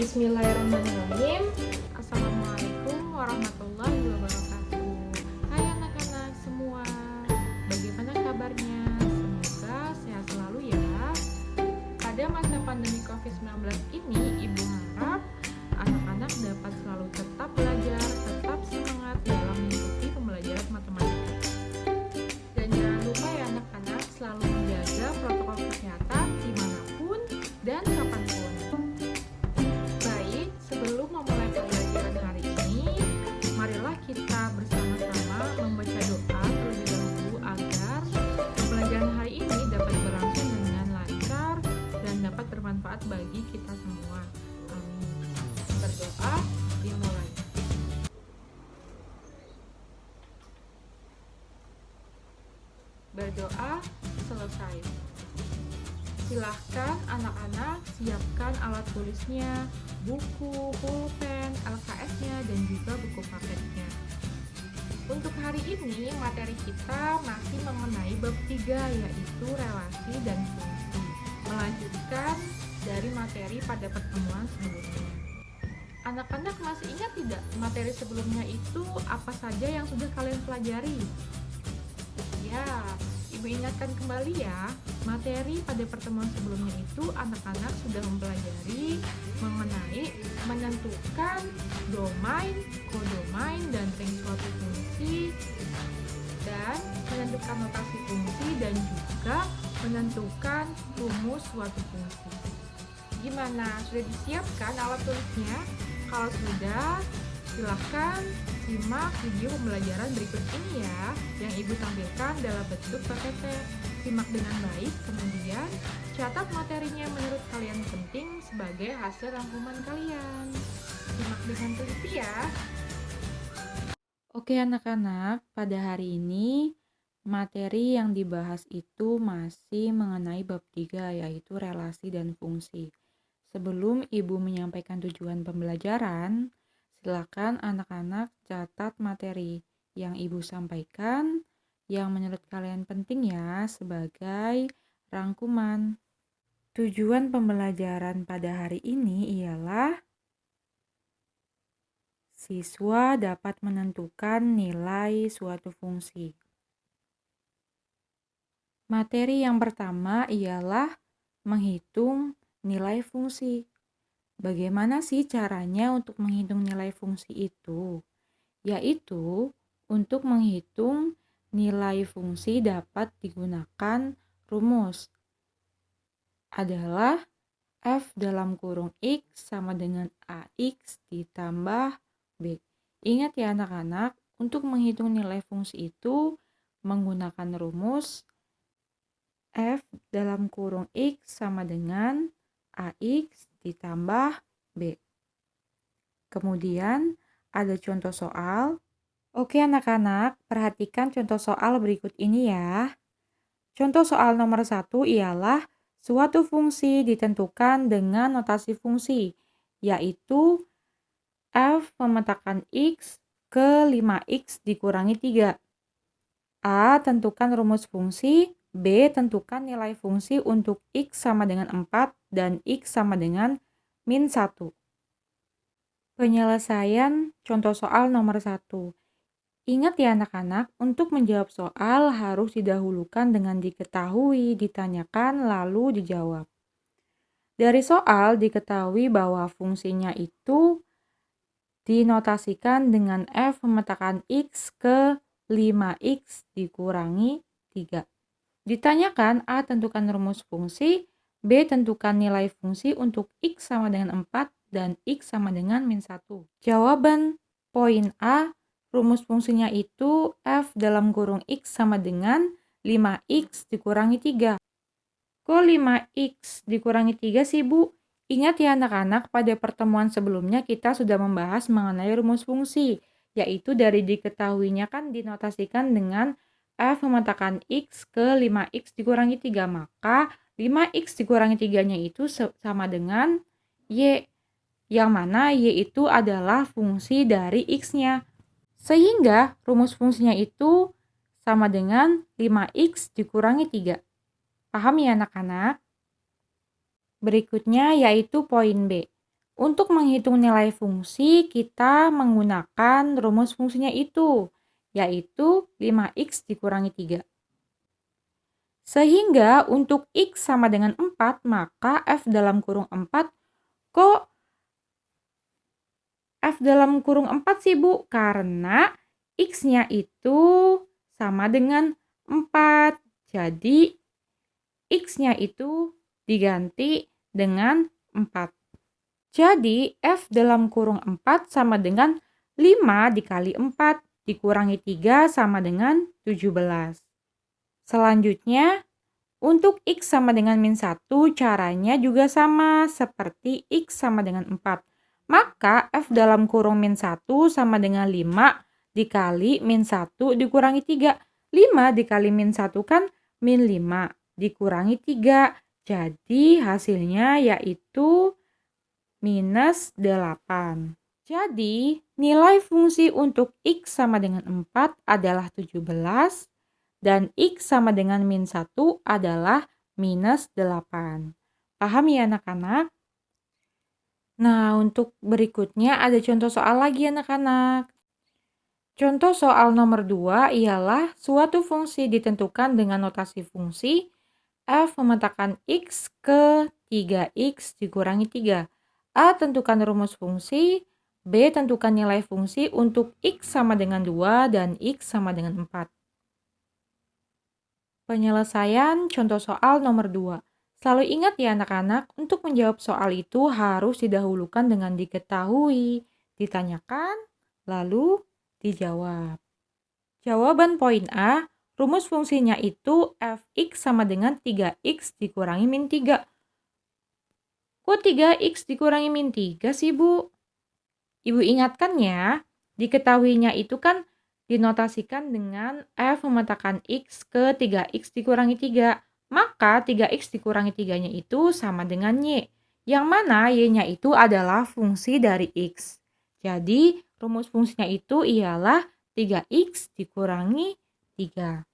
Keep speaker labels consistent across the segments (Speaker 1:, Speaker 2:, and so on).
Speaker 1: Bismillahirrahmanirrahim. Assalamualaikum warahmatullahi wabarakatuh. Hai anak-anak semua, bagaimana kabarnya? Semoga sehat selalu ya. Pada masa pandemi COVID-19 ini, Ibu harap anak-anak dapat selalu tetap belajar, tetap semangat dalam mengikuti pembelajaran matematika. Dan jangan lupa ya anak-anak, selalu menjaga protokol kesehatan dimanapun dan kapanpun. Baik, sebelum memulai pembelajaran hari ini, marilah kita bersama-sama membaca doa terlebih dahulu agar pembelajaran hari ini dapat berlangsung dengan lancar dan dapat bermanfaat bagi kita semua. Amin. Berdoa dimulai. Berdoa selesai. Silahkan anak-anak siapkan alat tulisnya, buku, pulpen, LKS-nya, dan juga buku prakteknya. Untuk hari ini, materi kita masih mengenai bab 3, yaitu relasi dan fungsi. Melanjutkan dari materi pada pertemuan sebelumnya. Anak-anak masih ingat tidak materi sebelumnya itu apa saja yang sudah kalian pelajari? Ya, Ibu ingatkan kembali ya, materi pada pertemuan sebelumnya itu anak-anak sudah mempelajari mengenai menentukan domain, kodomain, dan ring suatu fungsi, dan menentukan notasi fungsi, dan juga menentukan rumus suatu fungsi. Gimana? Sudah disiapkan alat tulisnya? Kalau sudah, silahkan simak video pembelajaran berikut ini ya, yang Ibu tampilkan dalam bentuk PPT. Simak dengan baik, kemudian catat materinya menurut kalian penting sebagai hasil rangkuman kalian. Simak dengan teliti ya.
Speaker 2: Oke anak-anak, pada hari ini materi yang dibahas itu masih mengenai bab 3, yaitu relasi dan fungsi. Sebelum Ibu menyampaikan tujuan pembelajaran, silakan anak-anak catat materi yang Ibu sampaikan yang menurut kalian penting ya sebagai rangkuman. Tujuan pembelajaran pada hari ini ialah siswa dapat menentukan nilai suatu fungsi. Materi yang pertama ialah menghitung nilai fungsi. Bagaimana sih caranya untuk menghitung nilai fungsi itu? Yaitu, untuk menghitung nilai fungsi dapat digunakan rumus. Adalah F dalam kurung X sama dengan AX ditambah B. Ingat ya anak-anak, untuk menghitung nilai fungsi itu menggunakan rumus F dalam kurung X sama dengan AX ditambah B. Kemudian ada contoh soal. Oke anak-anak, perhatikan contoh soal berikut ini ya. Contoh soal nomor 1 ialah suatu fungsi ditentukan dengan notasi fungsi, yaitu F memetakan X ke 5X dikurangi 3. A. Tentukan rumus fungsi. B. Tentukan nilai fungsi untuk X sama dengan 4 dan X sama dengan min 1. Penyelesaian contoh soal nomor 1. Ingat ya anak-anak, untuk menjawab soal harus didahulukan dengan diketahui, ditanyakan, lalu dijawab. Dari soal diketahui bahwa fungsinya itu dinotasikan dengan F memetakan X ke 5X dikurangi 3. Ditanyakan A. Tentukan rumus fungsi, B. Tentukan nilai fungsi untuk X sama dengan 4 dan X sama dengan min 1. Jawaban poin A, rumus fungsinya itu F dalam kurung X sama dengan 5X dikurangi 3. Kok 5X dikurangi 3 sih Bu? Ingat ya anak-anak, pada pertemuan sebelumnya kita sudah membahas mengenai rumus fungsi, yaitu dari diketahuinya kan dinotasikan dengan F memetakan X ke 5X dikurangi 3, maka 5X dikurangi 3-nya itu sama dengan Y, yang mana Y itu adalah fungsi dari X-nya. Sehingga rumus fungsinya itu sama dengan 5X dikurangi 3. Paham ya anak-anak? Berikutnya yaitu poin B. Untuk menghitung nilai fungsi, kita menggunakan rumus fungsinya itu, yaitu 5x dikurangi 3. Sehingga untuk x sama dengan 4, maka f dalam kurung 4, kok f dalam kurung 4 sih, Bu? Karena x-nya itu sama dengan 4. Jadi, x-nya itu diganti dengan 4. Jadi, F dalam kurung 4 sama dengan 5 dikali 4 dikurangi 3 sama dengan 17. Selanjutnya, untuk X sama dengan min 1, caranya juga sama seperti X sama dengan 4. Maka, F dalam kurung min 1 sama dengan 5 dikali min 1 dikurangi 3. 5 dikali min 1 kan min 5 dikurangi 3. Jadi, hasilnya yaitu minus 8. Jadi, nilai fungsi untuk X sama dengan 4 adalah 17 dan X sama dengan min 1 adalah minus 8. Paham ya anak-anak? Nah, untuk berikutnya ada contoh soal lagi anak-anak. Contoh soal nomor 2 ialah suatu fungsi ditentukan dengan notasi fungsi f memetakan x ke 3x dikurangi 3. A. Tentukan rumus fungsi. B. Tentukan nilai fungsi untuk x sama dengan 2 dan x sama dengan 4. Penyelesaian contoh soal nomor 2. Selalu ingat ya anak-anak, untuk menjawab soal itu harus didahulukan dengan diketahui, ditanyakan, lalu dijawab. Jawaban poin A, rumus fungsinya itu fx sama dengan 3x dikurangi min 3. Kok 3x dikurangi min 3 sih, Bu? Ibu ingatkan ya, diketahuinya itu kan dinotasikan dengan f memetakan x ke 3x dikurangi 3. Maka 3x dikurangi 3-nya itu sama dengan y. Yang mana y-nya itu adalah fungsi dari x. Jadi, rumus fungsinya itu ialah 3x dikurangi 3.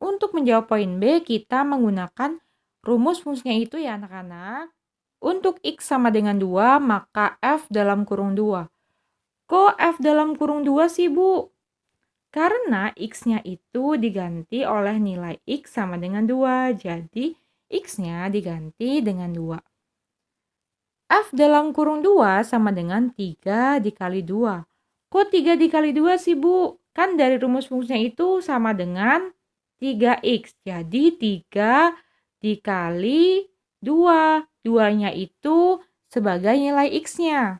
Speaker 2: Untuk menjawab poin B, kita menggunakan rumus fungsinya itu ya anak-anak. Untuk x sama dengan 2, maka f dalam kurung 2. Kok f dalam kurung 2 sih, Bu? Karena x-nya itu diganti oleh nilai x sama dengan 2. Jadi, x-nya diganti dengan 2. F dalam kurung 2 sama dengan 3 dikali 2. Kok 3 dikali 2 sih, Bu? Kan dari rumus fungsinya itu sama dengan 3x. Jadi 3 dikali 2. 2-nya itu sebagai nilai x-nya.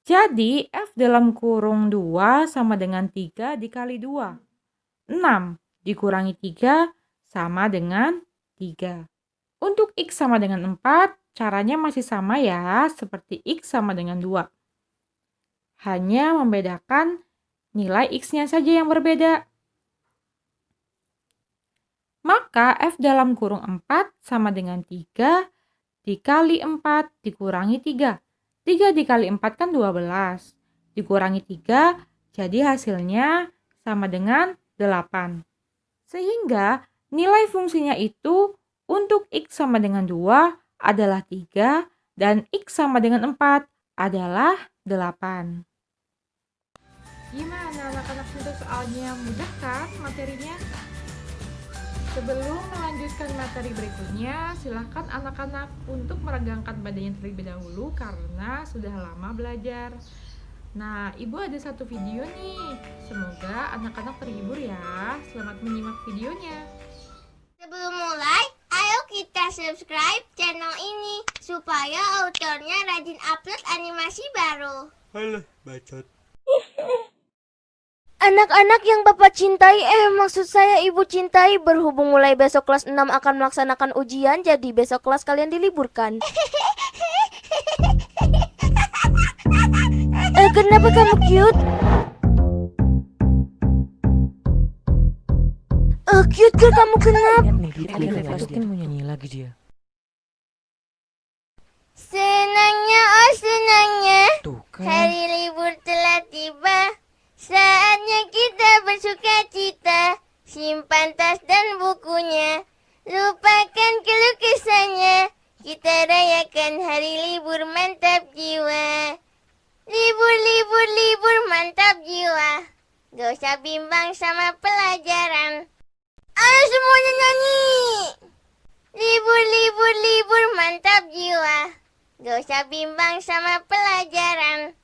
Speaker 2: Jadi F dalam kurung 2 sama dengan 3 dikali 2. 6 dikurangi 3 sama dengan 3. Untuk x sama dengan 4, caranya masih sama ya, seperti x sama dengan 2. Hanya membedakan nilai x-nya saja yang berbeda. Maka F dalam kurung 4 sama dengan 3 dikali 4 dikurangi 3. 3 dikali 4 kan 12. Dikurangi 3, jadi hasilnya sama dengan 8. Sehingga nilai fungsinya itu untuk x sama dengan 2 adalah 3 dan x sama dengan 4 adalah 8.
Speaker 1: Gimana anak-anak, untuk soalnya mudah kan materinya? Sebelum melanjutkan materi berikutnya, silahkan anak-anak untuk meregangkan badannya terlebih dahulu karena sudah lama belajar. Nah, Ibu ada satu video nih. Semoga anak-anak terhibur ya. Selamat menyimak videonya.
Speaker 3: Sebelum mulai, ayo kita subscribe channel ini supaya autornya rajin upload animasi baru.
Speaker 4: Alah, bacot.
Speaker 3: Anak-anak yang Bapak cintai, maksud saya Ibu cintai, berhubung mulai besok kelas 6 akan melaksanakan ujian, jadi besok kelas kalian diliburkan. Kenapa kamu cute? Cute girl, kamu kenapa?
Speaker 4: Nih, pasti mau nyanyi lagi dia.
Speaker 3: Senangnya, oh senangnya,
Speaker 4: Tuh kan.
Speaker 3: hari libur telah tiba. Saatnya kita bersuka cita. Simpan tas dan bukunya, lupakan keluh kesahnya. Kita rayakan hari libur bimbang sama pelajaran. Ayo semuanya nyanyi. Libur, libur, libur, mantap jiwa. Gak usah bimbang sama pelajaran.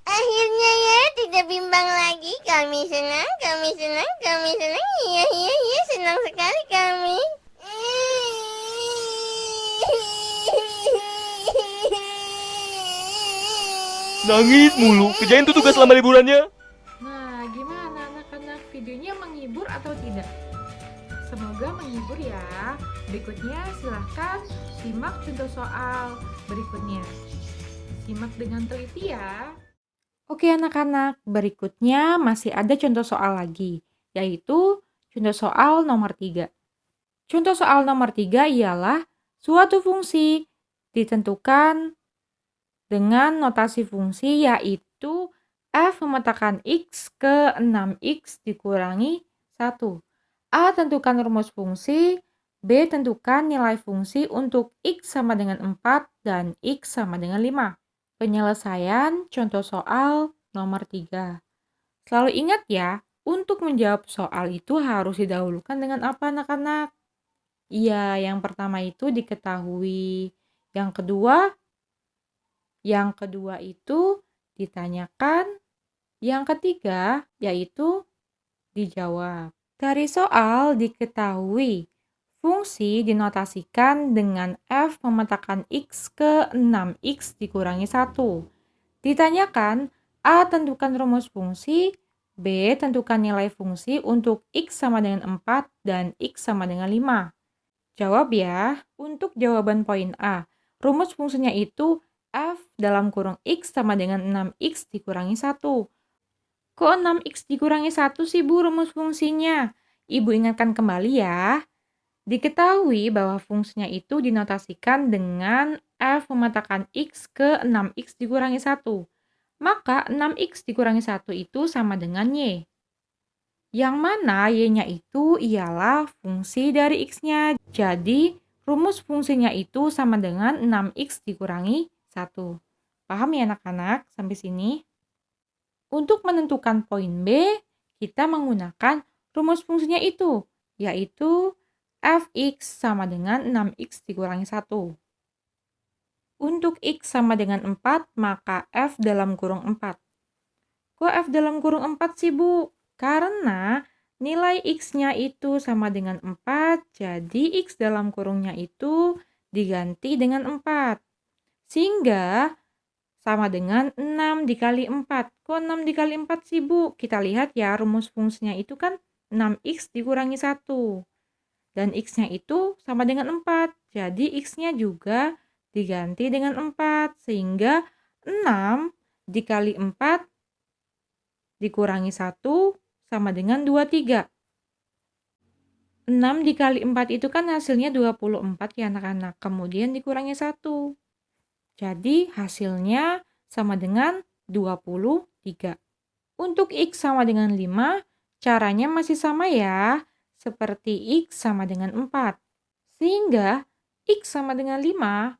Speaker 3: Akhirnya ya tidak bimbang lagi. Kami senang, kami senang, kami senang. Iya, iya, iya, senang sekali kami.
Speaker 4: Nangis mulu, kerjain tuh tugas selama liburannya.
Speaker 1: Nah, gimana anak-anak, videonya menghibur atau tidak? Semoga menghibur ya. Berikutnya silahkan simak contoh soal berikutnya. Simak dengan teliti ya.
Speaker 2: Oke anak-anak, berikutnya masih ada contoh soal lagi, yaitu contoh soal nomor 3. Contoh soal nomor 3 ialah suatu fungsi ditentukan dengan notasi fungsi yaitu f memetakan x ke 6x dikurangi 1. A tentukan rumus fungsi, B tentukan nilai fungsi untuk x sama dengan 4 dan x sama dengan 5. Penyelesaian contoh soal nomor 3. Selalu ingat ya, untuk menjawab soal itu harus didahulukan dengan apa anak-anak? Iya, yang pertama itu diketahui. Yang kedua itu ditanyakan. Yang ketiga yaitu dijawab. Dari soal diketahui, fungsi dinotasikan dengan f memetakan x ke 6x dikurangi 1. Ditanyakan, A tentukan rumus fungsi, B tentukan nilai fungsi untuk x sama dengan 4 dan x sama dengan 5. Jawab ya. Untuk jawaban poin A, rumus fungsinya itu f dalam kurung x sama dengan 6x dikurangi 1. Kok 6x dikurangi 1 sih Bu rumus fungsinya? Ibu ingatkan kembali ya. Diketahui bahwa fungsinya itu dinotasikan dengan f memetakan x ke 6x dikurangi 1. Maka 6x dikurangi 1 itu sama dengan y. Yang mana y-nya itu ialah fungsi dari x-nya. Jadi rumus fungsinya itu sama dengan 6x dikurangi 1. Paham ya anak-anak sampai sini? Untuk menentukan poin B, kita menggunakan rumus fungsinya itu, yaitu fx sama dengan 6x dikurangi 1. Untuk x sama dengan 4, maka f dalam kurung 4. Kok f dalam kurung 4 sih Bu? Karena nilai x-nya itu sama dengan 4, jadi x dalam kurungnya itu diganti dengan 4. Sehingga sama dengan 6 dikali 4. Kok 6 dikali 4 sih Bu? Kita lihat ya, rumus fungsinya itu kan 6x dikurangi 1. Dan x-nya itu sama dengan 4. Jadi x-nya juga diganti dengan 4. Sehingga 6 dikali 4 dikurangi 1 sama dengan 23. 6 dikali 4 itu kan hasilnya 24 ya anak-anak. Kemudian dikurangi 1. Jadi hasilnya sama dengan 23. Untuk x sama dengan 5, caranya masih sama ya. Seperti x sama dengan 4. Sehingga x sama dengan 5,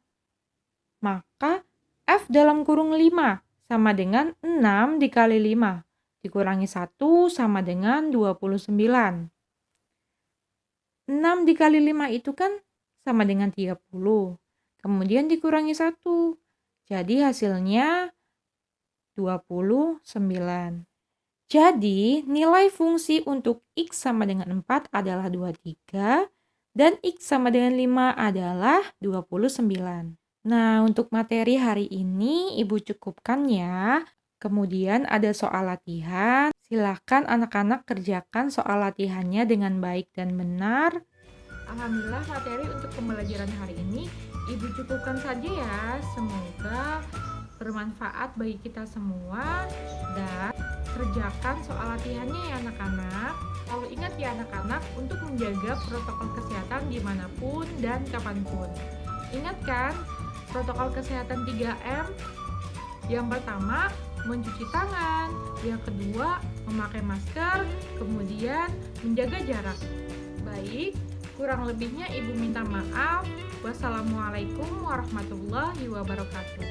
Speaker 2: maka f dalam kurung 5 sama dengan 6 dikali 5. Dikurangi 1 sama dengan 29. 6 dikali 5 itu kan sama dengan 30. Kemudian dikurangi 1. Jadi hasilnya 29. Jadi nilai fungsi untuk x sama dengan 4 adalah 23 dan x sama dengan 5 adalah 29. Nah, untuk materi hari ini Ibu cukupkan ya. Kemudian ada soal latihan. Silahkan anak-anak kerjakan soal latihannya dengan baik dan benar.
Speaker 1: Alhamdulillah materi untuk pembelajaran hari ini Ibu cukupkan saja ya. Semoga bermanfaat bagi kita semua dan kerjakan soal latihannya ya anak-anak. Selalu ingat ya anak-anak untuk menjaga protokol kesehatan dimanapun dan kapanpun. Ingat kan protokol kesehatan 3M? Yang pertama mencuci tangan, yang kedua memakai masker, kemudian menjaga jarak. Baik, kurang lebihnya Ibu minta maaf. Wassalamualaikum warahmatullahi wabarakatuh.